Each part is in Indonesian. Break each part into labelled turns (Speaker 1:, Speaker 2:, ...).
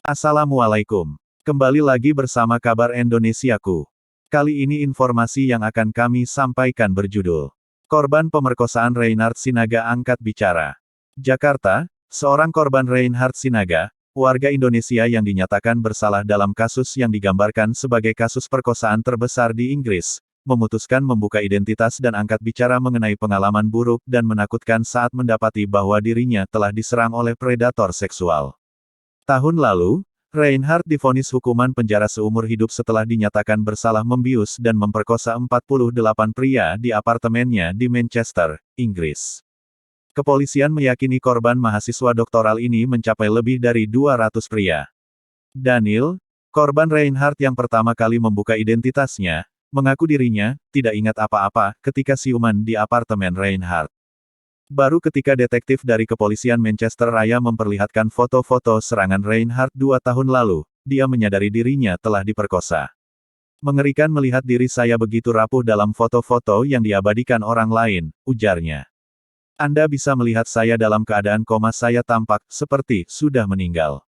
Speaker 1: Assalamualaikum. Kembali lagi bersama kabar Indonesiaku. Kali ini informasi yang akan kami sampaikan berjudul Korban Pemerkosaan Reinhard Sinaga Angkat Bicara. Jakarta, seorang korban Reinhard Sinaga, warga Indonesia yang dinyatakan bersalah dalam kasus yang digambarkan sebagai kasus perkosaan terbesar di Inggris, memutuskan membuka identitas dan angkat bicara mengenai pengalaman buruk dan menakutkan saat mendapati bahwa dirinya telah diserang oleh predator seksual. Tahun lalu, Reinhard divonis hukuman penjara seumur hidup setelah dinyatakan bersalah membius dan memperkosa 48 pria di apartemennya di Manchester, Inggris. Kepolisian meyakini korban mahasiswa doktoral ini mencapai lebih dari 200 pria. Daniel, korban Reinhard yang pertama kali membuka identitasnya, mengaku dirinya tidak ingat apa-apa ketika siuman di apartemen Reinhard. Baru ketika detektif dari kepolisian Manchester Raya memperlihatkan foto-foto serangan Reinhard 2 tahun lalu, dia menyadari dirinya telah diperkosa. Mengerikan melihat diri saya begitu rapuh dalam foto-foto yang diabadikan orang lain, ujarnya. Anda bisa melihat saya dalam keadaan koma, saya tampak seperti sudah meninggal.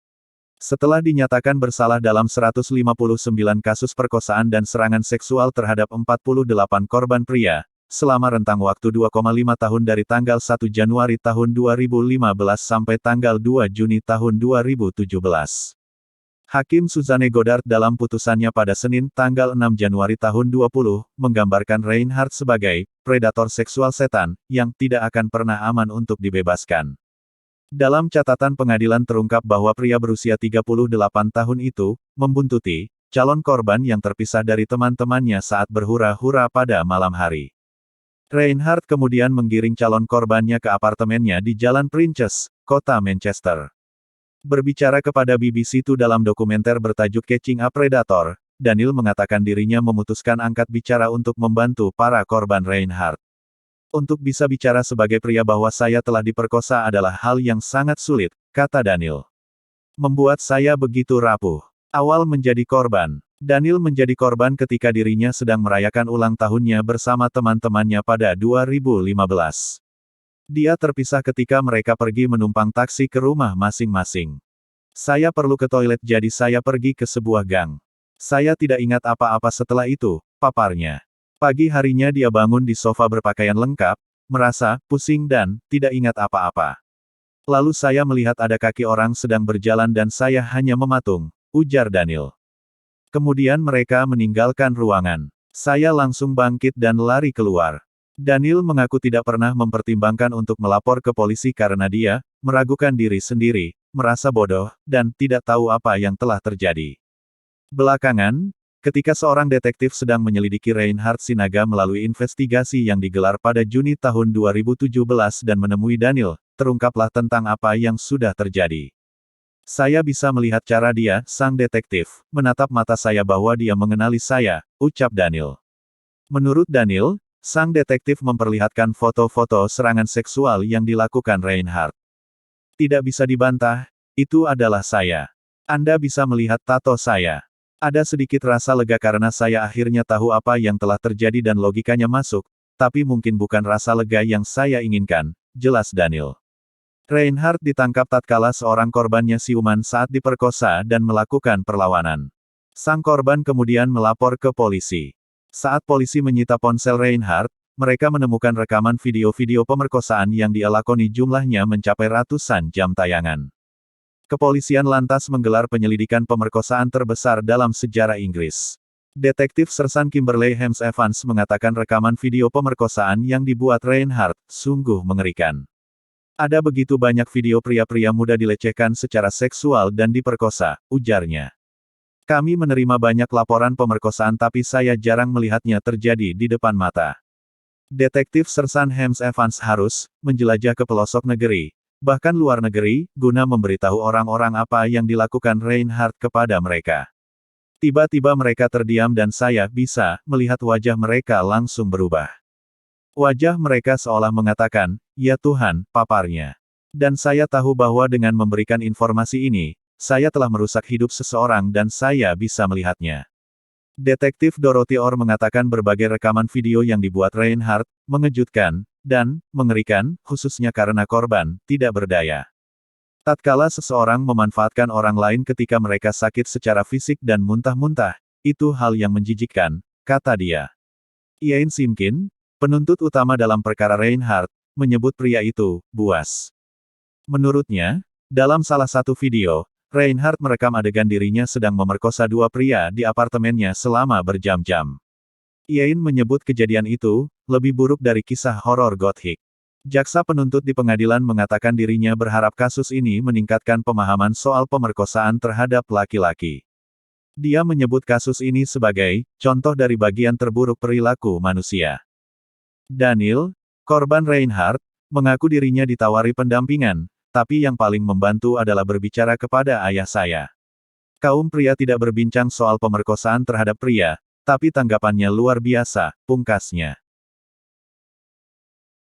Speaker 1: Setelah dinyatakan bersalah dalam 159 kasus perkosaan dan serangan seksual terhadap 48 korban pria, selama rentang waktu 2,5 tahun dari tanggal 1 Januari tahun 2015 sampai tanggal 2 Juni tahun 2017. Hakim Suzanne Goddard dalam putusannya pada Senin tanggal 6 Januari tahun 20, menggambarkan Reinhard sebagai predator seksual setan, yang tidak akan pernah aman untuk dibebaskan. Dalam catatan pengadilan terungkap bahwa pria berusia 38 tahun itu, membuntuti calon korban yang terpisah dari teman-temannya saat berhura-hura pada malam hari. Reinhard kemudian menggiring calon korbannya ke apartemennya di Jalan Princes, kota Manchester. Berbicara kepada BBC Two dalam dokumenter bertajuk Catching a Predator, Daniel mengatakan dirinya memutuskan angkat bicara untuk membantu para korban Reinhard. Untuk bisa bicara sebagai pria bahwa saya telah diperkosa adalah hal yang sangat sulit, kata Daniel. Membuat saya begitu rapuh. Awal menjadi korban. Daniel menjadi korban ketika dirinya sedang merayakan ulang tahunnya bersama teman-temannya pada 2015. Dia terpisah ketika mereka pergi menumpang taksi ke rumah masing-masing. Saya perlu ke toilet jadi saya pergi ke sebuah gang. Saya tidak ingat apa-apa setelah itu, paparnya. Pagi harinya dia bangun di sofa berpakaian lengkap, merasa pusing dan tidak ingat apa-apa. Lalu saya melihat ada kaki orang sedang berjalan dan saya hanya mematung, ujar Daniel. Kemudian mereka meninggalkan ruangan. Saya langsung bangkit dan lari keluar. Daniel mengaku tidak pernah mempertimbangkan untuk melapor ke polisi karena dia meragukan diri sendiri, merasa bodoh, dan tidak tahu apa yang telah terjadi. Belakangan, ketika seorang detektif sedang menyelidiki Reinhard Sinaga melalui investigasi yang digelar pada Juni tahun 2017 dan menemui Daniel, terungkaplah tentang apa yang sudah terjadi. Saya bisa melihat cara dia, sang detektif, menatap mata saya bahwa dia mengenali saya, ucap Daniel. Menurut Daniel, sang detektif memperlihatkan foto-foto serangan seksual yang dilakukan Reinhard. Tidak bisa dibantah, itu adalah saya. Anda bisa melihat tato saya. Ada sedikit rasa lega karena saya akhirnya tahu apa yang telah terjadi dan logikanya masuk, tapi mungkin bukan rasa lega yang saya inginkan, jelas Daniel. Reinhard ditangkap tatkala seorang korbannya siuman saat diperkosa dan melakukan perlawanan. Sang korban kemudian melapor ke polisi. Saat polisi menyita ponsel Reinhard, mereka menemukan rekaman video-video pemerkosaan yang dia lakoni, jumlahnya mencapai ratusan jam tayangan. Kepolisian lantas menggelar penyelidikan pemerkosaan terbesar dalam sejarah Inggris. Detektif Sersan Kimberley Hames Evans mengatakan rekaman video pemerkosaan yang dibuat Reinhard sungguh mengerikan. Ada begitu banyak video pria-pria muda dilecehkan secara seksual dan diperkosa, ujarnya. Kami menerima banyak laporan pemerkosaan tapi saya jarang melihatnya terjadi di depan mata. Detektif Sersan Hames Evans harus menjelajah ke pelosok negeri, bahkan luar negeri, guna memberitahu orang-orang apa yang dilakukan Reinhard kepada mereka. Tiba-tiba mereka terdiam dan saya bisa melihat wajah mereka langsung berubah. Wajah mereka seolah mengatakan, "Ya Tuhan," paparnya. Dan saya tahu bahwa dengan memberikan informasi ini, saya telah merusak hidup seseorang dan saya bisa melihatnya. Detektif Dorothy Orr mengatakan berbagai rekaman video yang dibuat Reinhard, mengejutkan, dan mengerikan, khususnya karena korban tidak berdaya. Tatkala seseorang memanfaatkan orang lain ketika mereka sakit secara fisik dan muntah-muntah, itu hal yang menjijikkan, kata dia. Iain Simkin, penuntut utama dalam perkara Reinhardt, menyebut pria itu buas. Menurutnya, dalam salah satu video, Reinhardt merekam adegan dirinya sedang memerkosa dua pria di apartemennya selama berjam-jam. Iain menyebut kejadian itu lebih buruk dari kisah horor Gothik. Jaksa penuntut di pengadilan mengatakan dirinya berharap kasus ini meningkatkan pemahaman soal pemerkosaan terhadap laki-laki. Dia menyebut kasus ini sebagai contoh dari bagian terburuk perilaku manusia. Daniel, korban Reinhardt, mengaku dirinya ditawari pendampingan, tapi yang paling membantu adalah berbicara kepada ayah saya. Kaum pria tidak berbincang soal pemerkosaan terhadap pria, tapi tanggapannya luar biasa, pungkasnya.